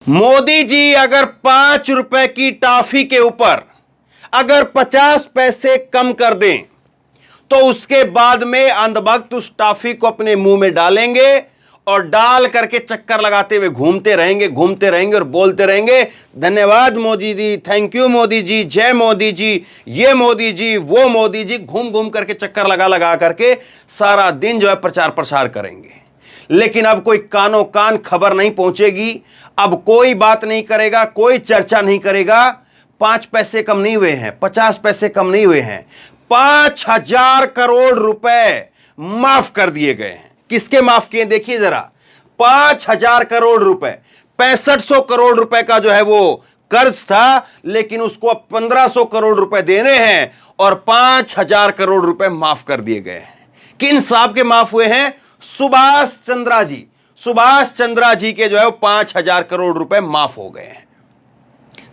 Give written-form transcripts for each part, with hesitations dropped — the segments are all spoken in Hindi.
मोदी जी अगर 5 रुपए की टॉफी के ऊपर अगर 50 पैसे कम कर दें तो उसके बाद में अंधभक्त उस टॉफी को अपने मुंह में डालेंगे और डाल करके चक्कर लगाते हुए घूमते रहेंगे और बोलते रहेंगे, धन्यवाद मोदी जी, थैंक यू मोदी जी, जय मोदी जी, ये मोदी जी, वो मोदी जी, घूम घूम करके चक्कर लगा लगा करके सारा दिन जो है प्रचार प्रसार करेंगे। लेकिन अब कोई कानो कान खबर नहीं पहुंचेगी, अब कोई बात नहीं करेगा, कोई चर्चा नहीं करेगा। 5 पैसे कम नहीं हुए हैं, 50 पैसे कम नहीं हुए हैं, 5,000 करोड़ रुपए माफ कर दिए गए हैं। किसके माफ किए देखिए जरा, 5,000 करोड़ रुपए, 6500 करोड़ रुपए का जो है वो कर्ज था, लेकिन उसको अब 1500 करोड़ रुपए देने हैं और 5,000 करोड़ रुपए माफ कर दिए गए हैं। किन साहब के माफ हुए हैं? सुभाष चंद्रा जी, सुभाष चंद्रा जी के जो है 5,000 करोड़ रुपए माफ हो गए हैं।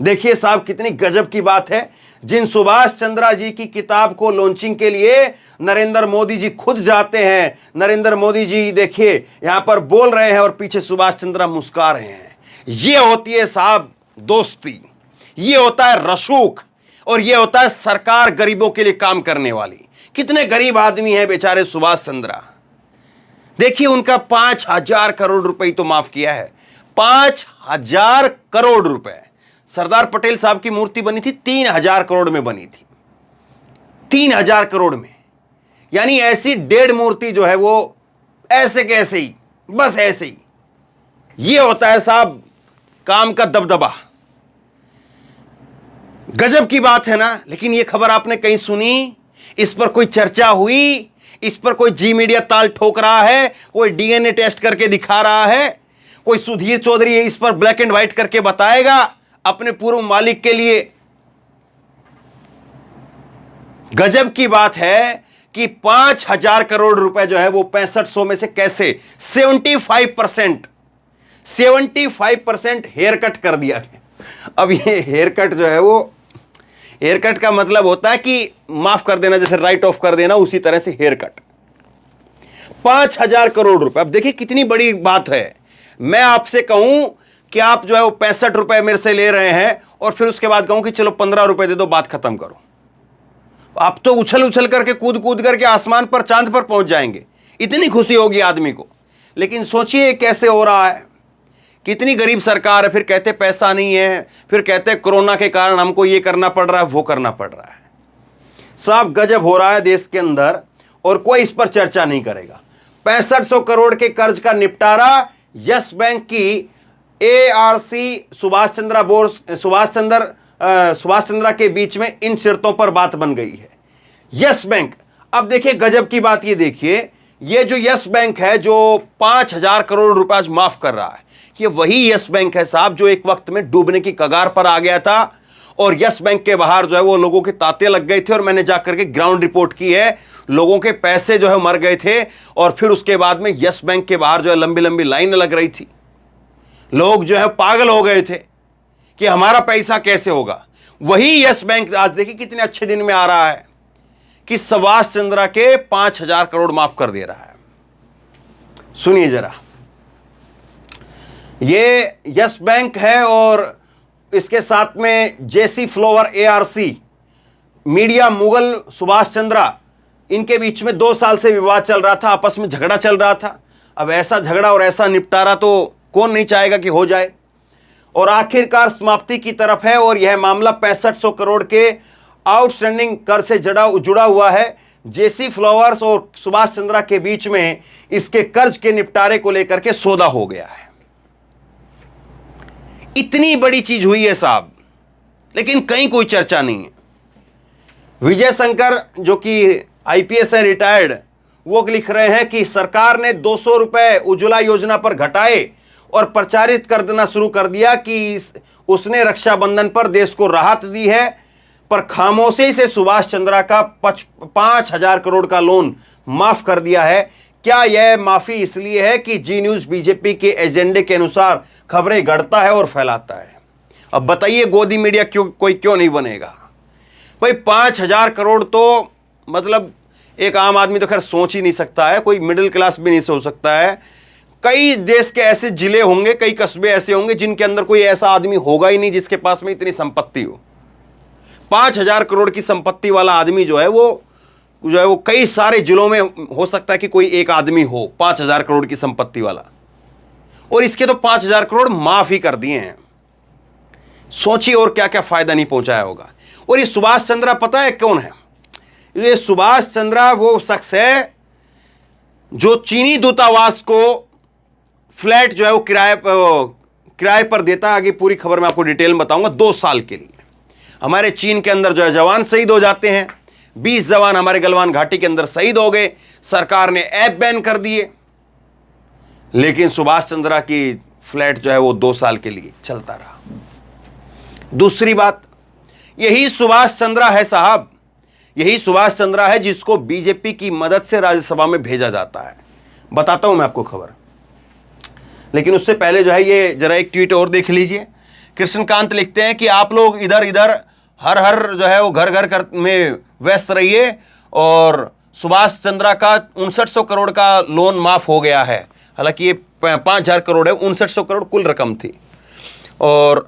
देखिए साहब कितनी गजब की बात है। जिन सुभाष चंद्रा जी की किताब को लॉन्चिंग के लिए नरेंद्र मोदी जी खुद जाते हैं, नरेंद्र मोदी जी देखिए यहां पर बोल रहे हैं और पीछे सुभाष चंद्रा मुस्कुरा रहे हैं। यह होती है साहब दोस्ती, यह होता है रसूख, और यह होता है सरकार गरीबों के लिए काम करने वाली। कितने गरीब आदमी हैं बेचारे सुभाष चंद्रा। देखिए उनका 5,000 करोड़ रुपए तो माफ किया है, 5,000 करोड़ रुपए। सरदार पटेल साहब की मूर्ति बनी थी 3,000 करोड़ में बनी थी, 3,000 करोड़ में। यानी ऐसी 1.5 मूर्ति जो है वो ऐसे कैसे ही, बस ऐसे ही। ये होता है साहब काम का दबदबा। गजब की बात है ना। लेकिन ये खबर आपने कहीं सुनी? इस पर कोई चर्चा हुई? इस पर कोई जी मीडिया ताल ठोक रहा है? कोई डीएनए टेस्ट करके दिखा रहा है? कोई सुधीर चौधरी इस पर ब्लैक एंड व्हाइट करके बताएगा अपने पूर्व मालिक के लिए? गजब की बात है कि 5,000 करोड़ रुपए जो है वो 6500 में से कैसे 75% हेयर कट कर दिया गया। अब ये हेयर कट जो है वो, हेयर कट का मतलब होता है कि माफ कर देना, जैसे राइट ऑफ कर देना, उसी तरह से हेयर कट। 5,000 करोड़ रुपए। अब देखिए कितनी बड़ी बात है। मैं आपसे कहूं कि आप जो है वो 65 रुपए मेरे से ले रहे हैं और फिर उसके बाद कहूं कि चलो 15 रुपए दे दो, बात खत्म करो। आप तो उछल उछल करके कूद कूद करके आसमान पर, चांद पर पहुंच जाएंगे, इतनी खुशी होगी आदमी को। लेकिन सोचिए कैसे हो रहा है, कितनी गरीब सरकार है। फिर कहते पैसा नहीं है, फिर कहते कोरोना के कारण हमको ये करना पड़ रहा है, वो करना पड़ रहा है। साहब गजब हो रहा है देश के अंदर और कोई इस पर चर्चा नहीं करेगा। 6500 करोड़ के कर्ज का निपटारा यस बैंक की एआरसी सुभाष चंद्रा के बीच में इन शर्तों पर बात बन गई है। यस बैंक, अब देखिए गजब की बात, ये देखिए ये जो यस बैंक है जो 5,000 करोड़ रुपए आज माफ कर रहा है, ये वही यस बैंक है साहब जो एक वक्त में डूबने की कगार पर आ गया था। और यस बैंक के बाहर जो है वो लोगों के तांते लग गए थे और मैंने जाकर के ग्राउंड रिपोर्ट की है, लोगों के पैसे जो है मर गए थे। और फिर उसके बाद में यस बैंक के बाहर जो है लंबी लंबी लाइन लग रही थी, लोग जो है पागल हो गए थे कि हमारा पैसा कैसे होगा। वही यस बैंक आज देखिए कितने अच्छे दिन में आ रहा है कि सुभाष चंद्रा के 5,000 करोड़ माफ कर दे रहा है। सुनिए जरा, ये यस बैंक है और इसके साथ में JC Flower ARC, media mogul Subhash Chandra, इनके बीच में 2 साल से विवाद चल रहा था, आपस में झगड़ा चल रहा था। अब ऐसा झगड़ा और ऐसा निपटारा तो कौन नहीं चाहेगा कि हो जाए, और आखिरकार समाप्ति की तरफ है। और यह मामला 6500 करोड़ के आउटस्टैंडिंग कर से जुड़ा हुआ है। जेसी फ्लावर्स और सुभाष चंद्रा के बीच में इसके कर्ज के निपटारे को लेकर के सौदा हो गया है। इतनी बड़ी चीज हुई है साहब, लेकिन कहीं कोई चर्चा नहीं है। विजय शंकर जो कि आईपीएस है रिटायर्ड, वो लिख रहे हैं कि सरकार ने 200 रुपए उज्ज्वला योजना पर घटाए और प्रचारित कर देना शुरू कर दिया कि उसने रक्षाबंधन पर देश को राहत दी है, पर खामोशी से सुभाष चंद्रा का 5,000 करोड़ का लोन माफ कर दिया है। क्या यह माफी इसलिए है कि जी न्यूज बीजेपी के एजेंडे के अनुसार खबरें गढ़ता है और फैलाता है? अब बताइए गोदी मीडिया क्यों नहीं बनेगा भाई? 5,000 करोड़ तो मतलब एक आम आदमी तो खैर सोच ही नहीं सकता है, कोई मिडिल क्लास भी नहीं सोच सकता है। कई देश के ऐसे जिले होंगे, कई कस्बे ऐसे होंगे जिनके अंदर कोई ऐसा आदमी होगा ही नहीं जिसके पास में इतनी संपत्ति हो। 5,000 करोड़ की संपत्ति वाला आदमी जो है वो कई सारे जिलों में हो सकता है कि कोई एक आदमी हो 5,000 करोड़ की संपत्ति वाला, और इसके तो 5,000 करोड़ माफ ही कर दिए हैं। सोचिए और क्या क्या फायदा नहीं पहुंचाया होगा। और ये सुभाष चंद्रा पता है कौन है? ये सुभाष चंद्रा वो शख्स है जो चीनी दूतावास को फ्लैट जो है वो किराए पर देता है। आगे पूरी खबर मैं आपको डिटेल में बताऊंगा। 2 साल के लिए हमारे चीन के अंदर जो है जवान शहीद हो जाते हैं। 20 जवान हमारे गलवान घाटी के अंदर शहीद हो गए। सरकार ने ऐप बैन कर दिए, लेकिन सुभाष चंद्रा की फ्लैट जो है वो 2 साल के लिए चलता रहा। दूसरी बात, यही सुभाष चंद्रा है साहब, यही सुभाष चंद्रा है जिसको बीजेपी की मदद से राज्यसभा में भेजा जाता है। बताता हूं मैं आपको खबर, लेकिन उससे पहले जो है ये जरा एक ट्वीट और देख लीजिए। कृष्णकांत लिखते हैं कि आप लोग इधर इधर हर हर जो है वो घर घर में व्यस्त रहिए, और सुभाष चंद्रा का 5900 करोड़ का लोन माफ हो गया है। हालांकि ये 5,000 करोड़ है, 5900 करोड़ कुल रकम थी, और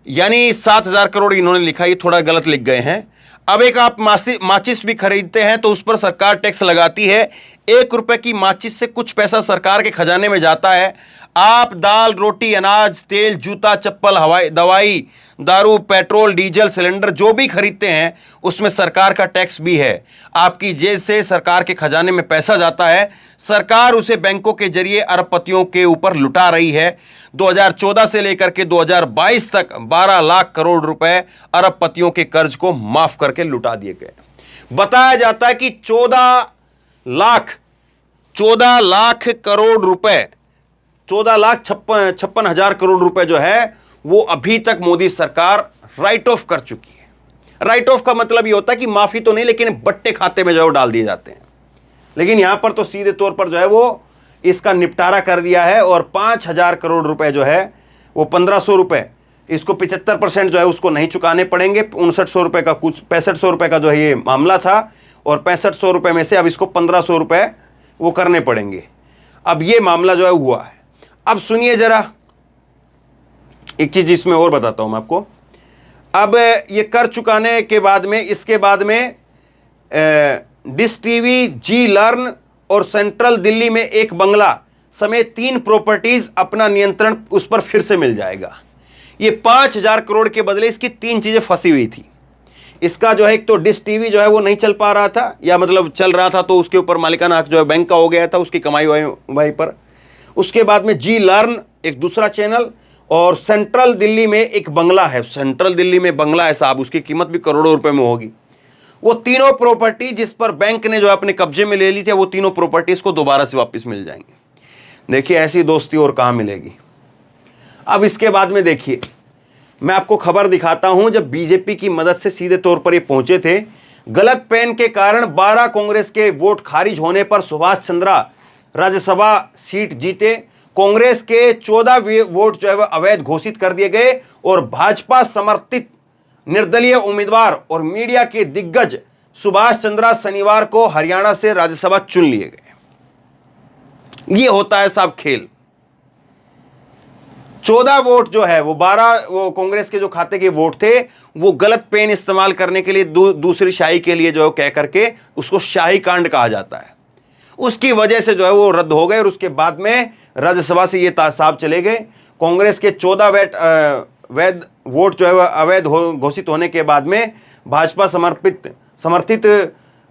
यानी 7,000 करोड़ इन्होंने लिखा, ये थोड़ा गलत लिख गए हैं। अब एक आप माचिस भी खरीदते हैं तो उस पर सरकार टैक्स लगाती है। 1 रुपए की माचिस से कुछ पैसा सरकार के खजाने में जाता है। आप दाल, रोटी, अनाज, तेल, जूता, चप्पल, हवाई दवाई, दारू, पेट्रोल, डीजल, सिलेंडर जो भी खरीदते हैं उसमें सरकार का टैक्स भी है। आपकी जेब से सरकार के खजाने में पैसा जाता है, सरकार उसे बैंकों के जरिए अरबपतियों के ऊपर लुटा रही है। 2014 से लेकर के 2022 तक 12 लाख करोड़ रुपए अरबपतियों के कर्ज को माफ करके लुटा दिए गए। बताया जाता है कि 14 लाख करोड़ रुपए, 14,56,56,000 करोड़ रुपए जो है वो अभी तक मोदी सरकार राइट ऑफ कर चुकी है। राइट ऑफ का मतलब ये होता है कि माफी तो नहीं, लेकिन बट्टे खाते में जो है वो डाल दिए जाते हैं। लेकिन यहां पर तो सीधे तौर पर जो है वो इसका निपटारा कर दिया है, और 5,000 करोड़ रुपए जो है वो 1,500 रुपए, इसको 75% जो है उसको नहीं चुकाने पड़ेंगे। 5900 रुपए का, कुछ 6500 रुपए का जो है ये मामला था, और 6500 रुपए में से अब इसको 1,500 रुपए वो करने पड़ेंगे। अब ये मामला जो है हुआ है। अब सुनिए जरा एक चीज इसमें और बताता हूं मैं आपको। अब ये कर चुकाने के बाद में, इसके बाद में डिश टीवी, जी लर्न और सेंट्रल दिल्ली में एक बंगला समेत 3 प्रॉपर्टीज अपना नियंत्रण उस पर फिर से मिल जाएगा। ये 5,000 करोड़ के बदले इसकी 3 चीजें फंसी हुई थी। इसका जो है एक तो डिश टीवी जो है वो नहीं चल पा रहा था, या मतलब चल रहा था तो उसके ऊपर मालिकाना हक जो है बैंक का हो गया था, उसकी कमाई वाई पर। उसके बाद में जी लर्न एक दूसरा चैनल, और सेंट्रल दिल्ली में एक बंगला है। सेंट्रल दिल्ली में बंगला है साहब, उसकी कीमत भी करोड़ों रुपए में होगी। वो तीनों प्रॉपर्टी जिस पर बैंक ने जो अपने कब्जे में ले ली थी, वो तीनों प्रॉपर्टीज को दोबारा से वापस मिल जाएंगी। देखिए ऐसी दोस्ती और कहां मिलेगी। अब इसके बाद में देखिए, मैं आपको खबर दिखाता हूं। जब बीजेपी की मदद से सीधे तौर पर ये पहुंचे थे, गलत पेन के कारण 12 कांग्रेस के वोट खारिज होने पर सुभाष चंद्रा राज्यसभा सीट जीते। कांग्रेस के 14 वोट जो है वह अवैध घोषित कर दिए गए, और भाजपा समर्थित निर्दलीय उम्मीदवार और मीडिया के दिग्गज सुभाष चंद्रा शनिवार को हरियाणा से राज्यसभा चुन लिए गए। यह होता है साहब खेल। 14 वोट जो है वो 12 वो कांग्रेस के जो खाते के वोट थे, वो गलत पेन इस्तेमाल करने के लिए दूसरी शाही के लिए जो कह करके उसको शाही कांड कहा जाता है, उसकी वजह से जो है वो रद्द हो गए। और उसके बाद में राज्यसभा से ये साहब चले गए। कांग्रेस के 14 वैध वोट जो है वह अवैध घोषित होने के बाद में भाजपा समर्थित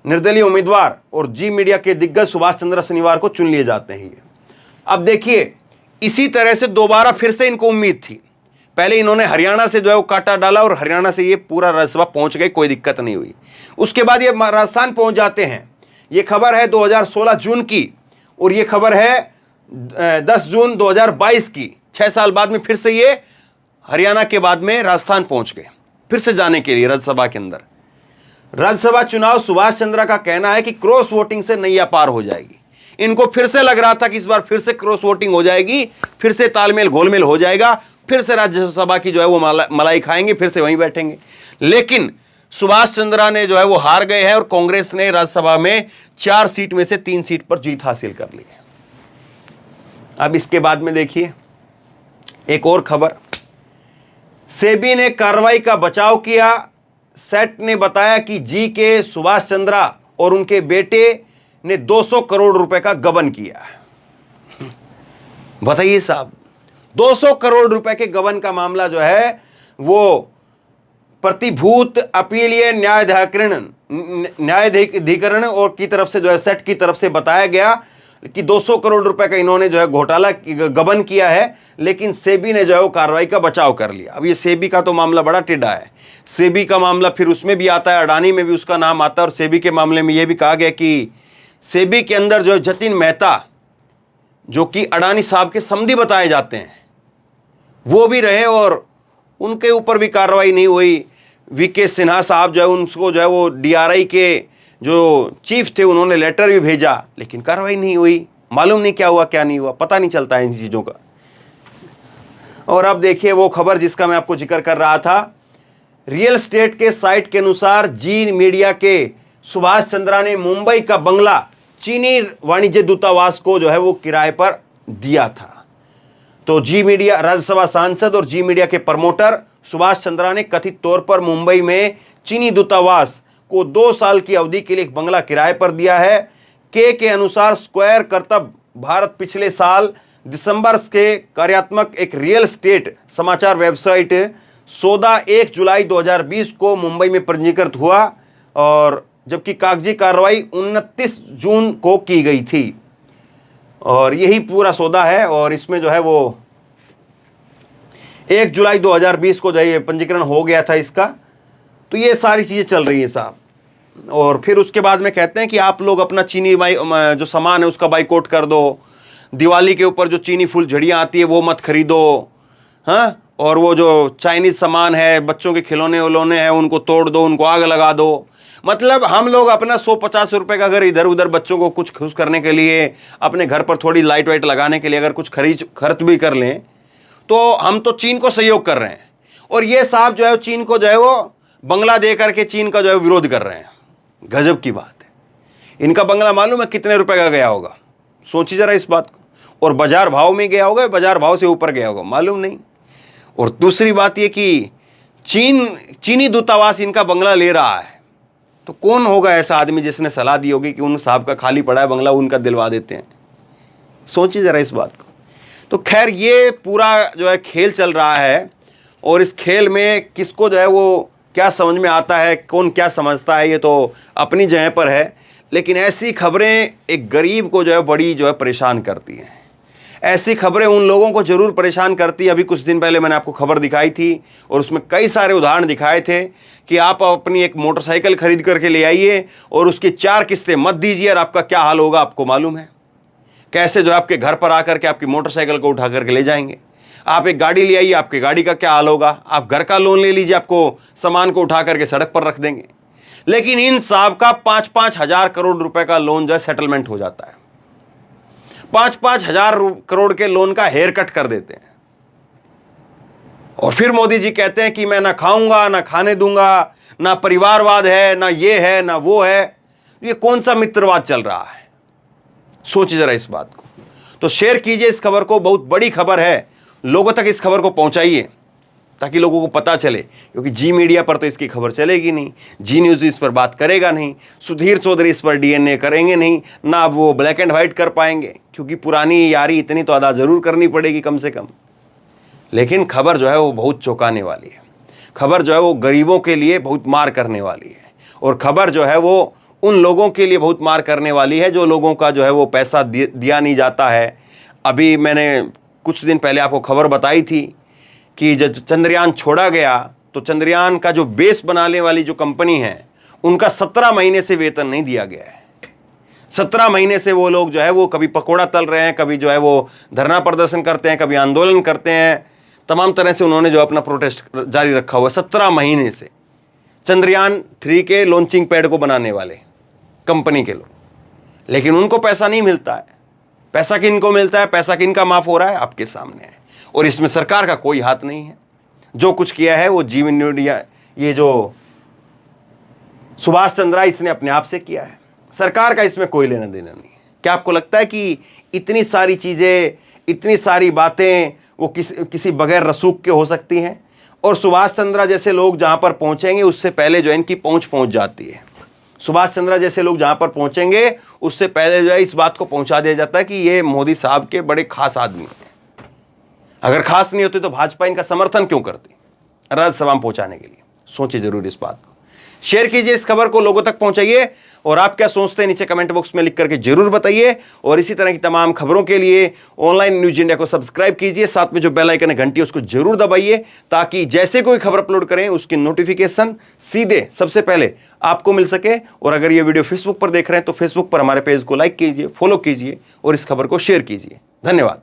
निर्दलीय उम्मीदवार और जी मीडिया के दिग्गज सुभाष चंद्रा शनिवार को चुन लिए जाते हैं। अब देखिए, इसी तरह से दोबारा फिर से इनको उम्मीद थी। पहले इन्होंने हरियाणा से जो है वो काटा डाला, और हरियाणा से ये पूरा राज्यसभा पहुंच गए, कोई दिक्कत नहीं हुई। उसके बाद ये राजस्थान पहुंच जाते हैं। ये खबर है 2016 जून की, और ये खबर है 10 जून 2022 की। 6 साल बाद में फिर से ये हरियाणा के बाद में राजस्थान पहुंच गए, फिर से जाने के लिए राज्यसभा के अंदर। राज्यसभा चुनाव, सुभाष चंद्रा का कहना है कि क्रॉस वोटिंग से नैया पार हो जाएगी। इनको फिर से लग रहा था कि इस बार फिर से क्रॉस वोटिंग हो जाएगी, फिर से तालमेल घोलमेल हो जाएगा, फिर से राज्यसभा की जो है वो मलाई खाएंगे, फिर से वहीं बैठेंगे। लेकिन सुभाष चंद्रा ने जो है वो हार गए हैं, और कांग्रेस ने राज्यसभा में 4 सीट में से 3 सीट पर जीत हासिल कर ली है। अब इसके बाद में देखिए एक और खबर, सेबी ने कार्रवाई का बचाव किया। सेट ने बताया कि जी के सुभाष चंद्रा और उनके बेटे ने 200 करोड़ रुपए का गबन किया। बताइए साहब, 200 करोड़ रुपए के गबन का मामला जो है वो प्रतिभूत अपीलीय न्यायाधिकरण और की तरफ से जो है सेट की तरफ से बताया गया कि 200 करोड़ रुपए का इन्होंने जो है घोटाला गबन किया है, लेकिन सेबी ने जो है वो कार्रवाई का बचाव कर लिया। अब ये सेबी का तो मामला बड़ा टेढ़ा है। सेबी का मामला फिर उसमें भी आता है, अडानी में भी उसका नाम आता है। और सेबी के मामले में यह भी कहा गया कि सेबी के अंदर जो जतिन मेहता जो कि अडानी साहब के समधी बताए जाते हैं वो भी रहे और उनके ऊपर भी कार्रवाई नहीं हुई। वीके सिन्हा साहब जो है उनको जो है वो डीआरआई के जो चीफ थे उन्होंने लेटर भी भेजा, लेकिन कार्रवाई नहीं हुई। मालूम नहीं क्या हुआ क्या नहीं हुआ, पता नहीं चलता है इन चीज़ों का। और अब देखिए वो खबर जिसका मैं आपको जिक्र कर रहा था, रियल स्टेट के साइट के अनुसार जी मीडिया के सुभाष चंद्रा ने मुंबई का बंगला चीनी वाणिज्य दूतावास को जो है वो किराए पर दिया था। तो जी मीडिया राज्यसभा सांसद और जी मीडिया के प्रमोटर सुभाष चंद्रा ने कथित तौर पर मुंबई में चीनी दूतावास को 2 साल की अवधि के लिए एक बंगला किराए पर दिया है। के अनुसार स्क्वायर कर्तव्य भारत पिछले साल दिसंबर के कार्यात्मक एक रियल स्टेट समाचार वेबसाइट सौदा 1 जुलाई 2020 को मुंबई में पंजीकृत हुआ, और जबकि कागजी कार्रवाई 29 जून को की गई थी। और यही पूरा सौदा है, और इसमें जो है वो 1 जुलाई 2020 को जो है पंजीकरण हो गया था इसका। तो ये सारी चीज़ें चल रही हैं साहब। और फिर उसके बाद में कहते हैं कि आप लोग अपना चीनी जो सामान है उसका बाइकआउट कर दो, दिवाली के ऊपर जो चीनी फुल झड़ियाँ आती है वो मत खरीदो, हाँ, और वो जो चाइनीज़ सामान है, बच्चों के खिलौने उलौने हैं, उनको तोड़ दो, उनको आग लगा दो। मतलब हम लोग अपना 150 रुपये का अगर इधर उधर बच्चों को कुछ खुश करने के लिए, अपने घर पर थोड़ी लाइट वाइट लगाने के लिए अगर कुछ खर्च भी कर लें तो हम तो चीन को सहयोग कर रहे हैं। और ये साहब जो है चीन को जो है वो बंगला दे करके चीन का जो है विरोध कर रहे हैं। गजब की बात है। इनका बंगला मालूम है कितने रुपए का गया होगा? सोचिए जरा इस बात को। और बाजार भाव में गया होगा, बाजार भाव से ऊपर गया होगा, मालूम नहीं। और दूसरी बात यह कि चीनी दूतावास इनका बंगला ले रहा है, तो कौन होगा ऐसा आदमी जिसने सलाह दी होगी कि उन साहब का खाली पड़ा है बंगला, उनका दिलवा देते हैं? सोचिए जरा इस बात को। तो खैर ये पूरा जो है खेल चल रहा है, और इस खेल में किसको जो है वो क्या समझ में आता है, कौन क्या समझता है, ये तो अपनी जगह पर है। लेकिन ऐसी खबरें एक गरीब को जो है बड़ी जो है परेशान करती हैं। ऐसी खबरें उन लोगों को ज़रूर परेशान करती है। अभी कुछ दिन पहले मैंने आपको खबर दिखाई थी और उसमें कई सारे उदाहरण दिखाए थे कि आप अपनी एक मोटरसाइकिल खरीद करके ले आइए और उसकी 4 किस्तें मत दीजिए, और आपका क्या हाल होगा आपको मालूम है। कैसे जो आपके घर पर आकर के आपकी मोटरसाइकिल को उठा करके ले जाएंगे। आप एक गाड़ी ले आइए, आपकी गाड़ी का क्या हाल होगा। आप घर का लोन ले लीजिए, आपको सामान को उठा करके सड़क पर रख देंगे। लेकिन इन साहब का 5-5 हजार करोड़ रुपए का लोन जो है सेटलमेंट हो जाता है। 5-5 हजार करोड़ के लोन का हेयर कट कर देते हैं। और फिर मोदी जी कहते हैं कि मैं ना खाऊंगा ना खाने दूंगा, ना परिवारवाद है, ना ये है ना वो है। ये कौन सा मित्रवाद चल रहा है? सोचिए जरा इस बात को। तो शेयर कीजिए इस खबर को, बहुत बड़ी खबर है, लोगों तक इस खबर को पहुंचाइए ताकि लोगों को पता चले। क्योंकि जी मीडिया पर तो इसकी खबर चलेगी नहीं, जी न्यूज़ इस पर बात करेगा नहीं, सुधीर चौधरी इस पर डीएनए करेंगे नहीं, ना वो ब्लैक एंड वाइट कर पाएंगे, क्योंकि पुरानी यारी इतनी तो अदा ज़रूर करनी पड़ेगी कम से कम। लेकिन खबर जो है वो बहुत चौंकाने वाली है। खबर जो है वो गरीबों के लिए बहुत मार करने वाली है, और खबर जो है वो उन लोगों के लिए बहुत मार करने वाली है जो लोगों का जो है वो पैसा दिया नहीं जाता है। अभी मैंने कुछ दिन पहले आपको खबर बताई थी कि जब चंद्रयान छोड़ा गया तो चंद्रयान का जो बेस बनाने वाली जो कंपनी है उनका 17 महीने से वेतन नहीं दिया गया है। 17 महीने से वो लोग जो है वो कभी पकोड़ा तल रहे हैं, कभी जो है वो धरना प्रदर्शन करते हैं, कभी आंदोलन करते हैं। तमाम तरह से उन्होंने जो अपना प्रोटेस्ट जारी रखा हुआ है 17 महीने से। चंद्रयान 3 के लॉन्चिंग पैड को बनाने वाले कंपनी के लोग, लेकिन उनको पैसा नहीं मिलता है। पैसा किनको मिलता है? पैसा किनका माफ हो रहा है? आपके सामने है। और इसमें सरकार का कोई हाथ नहीं है। जो कुछ किया है वो जी मीडिया, ये जो सुभाष चंद्रा, इसने अपने आप से किया है। सरकार का इसमें कोई लेना देना नहीं है। क्या आपको लगता है कि इतनी सारी चीज़ें इतनी सारी बातें वो किसी बगैर रसूख के हो सकती हैं, और सुभाष चंद्र जैसे लोग जहां पर पहुंचेंगे उससे पहले जो है इनकी पहुंच जाती है। सुभाष चंद्र जैसे लोग जहां पर पहुंचेंगे उससे पहले जो है इस बात को पहुंचा दिया जाता है कि ये मोदी साहब के बड़े खास आदमी हैं। अगर खास नहीं होते तो भाजपा इनका समर्थन क्यों करती राज्यसभा में पहुंचाने के लिए? सोचिए जरूर इस बात को। शेयर कीजिए इस खबर को, लोगों तक पहुंचाइए, और आप क्या सोचते हैं नीचे कमेंट बॉक्स में लिख करके जरूर बताइए। और इसी तरह की तमाम खबरों के लिए ऑनलाइन न्यूज इंडिया को सब्सक्राइब कीजिए, साथ में जो बेल आइकन है घंटी उसको जरूर दबाइए, ताकि जैसे कोई खबर अपलोड करें उसकी नोटिफिकेशन सीधे सबसे पहले आपको मिल सके। और अगर ये वीडियो फेसबुक पर देख रहे हैं तो फेसबुक पर हमारे पेज को लाइक कीजिए, फॉलो कीजिए और इस खबर को शेयर कीजिए। धन्यवाद।